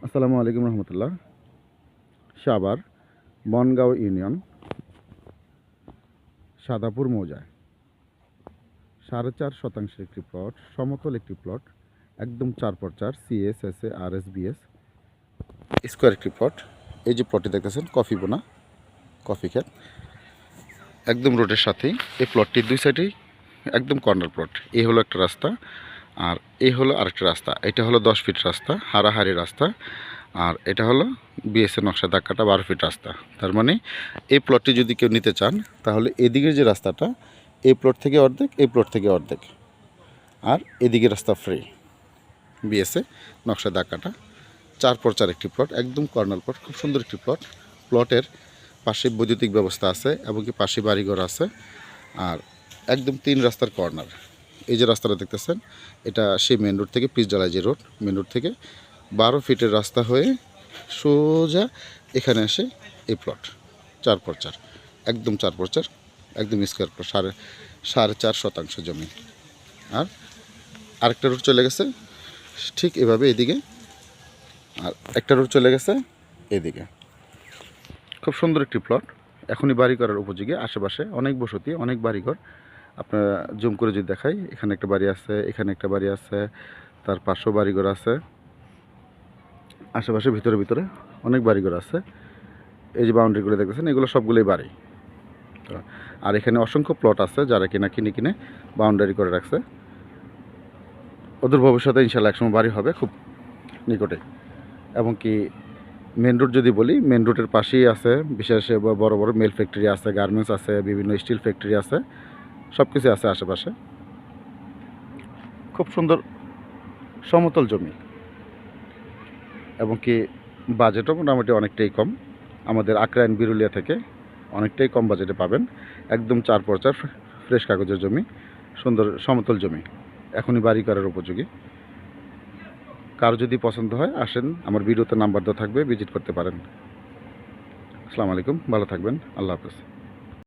আসসালামু আলাইকুম রহমতুল্লাহ। সাভার বনগাঁও ইউনিয়ন সাদাপুর মৌজায় 4.5 শতাংশের একটি প্লট, সমতল একটি প্লট, একদম 4x4 CS SA RS BS square একটি প্লট। এই যে প্লটটি দেখতেছেন কফি বোনা, কফি ক্ষেত, একদম রোডের সাথেই। এই প্লটটির দুই সাইডেই একদম কর্নার প্লট। এই হলো একটা রাস্তা, আর এই হলো আরেকটা রাস্তা। এটা হলো 10 ফিট রাস্তা, হারাহারি রাস্তা। আর এটা হলো বিএসএ নকশা দাগ কাটা 12 ফিট রাস্তা। তার মানে এই প্লটটি যদি কেউ নিতে চান, তাহলে এদিকের যে রাস্তাটা, এই প্লট থেকে অর্ধেক, এই প্লট থেকে অর্ধেক, আর এদিকে রাস্তা ফ্রি। বিএসএ নকশা দাগ কাটা 4x4 একটি প্লট, একদম কর্নার প্লট, খুব সুন্দর একটি প্লট। প্লটের পাশে বৈদ্যুতিক ব্যবস্থা আছে, এমনকি পাশে বাড়িঘর আছে। আর একদম 3 রাস্তার কর্নার। এই যে রাস্তাটা দেখতেছেন, এটা সেই মেন রোড থেকে, পিচডালায় যে রোড, মেন রোড থেকে 12 ফিটের রাস্তা হয়ে সোজা এখানে এসে এই প্লট 4x4, একদম 4x4, একদম স্কোয়ার প্লট, 4.5 শতাংশ জমি। আর আরেকটা রোড চলে গেছে ঠিক এভাবে এদিকে, আর একটা রোড চলে গেছে এদিকে। খুব সুন্দর একটি প্লট, এখনই বাড়ি করার উপযোগী। আশেপাশে অনেক বসতি, অনেক বাড়িঘর। আপনারা জুম করে যদি দেখাই, এখানে একটা বাড়ি আছে, এখানে একটা বাড়ি আছে, তার পাশেও বাড়িঘর আছে। আশেপাশে ভিতরে ভিতরে অনেক বাড়িঘর আছে। এই যে বাউন্ডারিগুলো দেখতেছেন, এগুলো সবগুলোই বাড়ি। আর এখানে অসংখ্য প্লট আছে, যারা কিনা কিনে বাউন্ডারি করে রাখছে। ওদের ভবিষ্যতে ইনশাল্লাহ একসময় বাড়ি হবে খুব নিকটে। এবং কি মেন রোড যদি বলি, মেন রোডের পাশেই আছে বিশেষ বড় বড় মেল ফ্যাক্টরি আছে, গার্মেন্টস আছে, বিভিন্ন স্টিল ফ্যাক্টরি আছে, সব কিছু আছে আশেপাশে। খুব সুন্দর সমতল জমি, এবং কি বাজেটও মোটামুটি অনেকটাই কম। আমাদের আক্রাইন বিরুলিয়া থেকে অনেকটাই কম বাজেটে পাবেন। একদম 4x4 ফ্রেশ কাগজের জমি, সুন্দর সমতল জমি, এখনই বাড়ি করার উপযোগী। কারো যদি পছন্দ হয়, আসেন, আমার ভিডিওতে নাম্বার দেওয়া থাকবে, ভিজিট করতে পারেন। আসসালামু আলাইকুম, ভালো থাকবেন, আল্লাহ হাফেজ।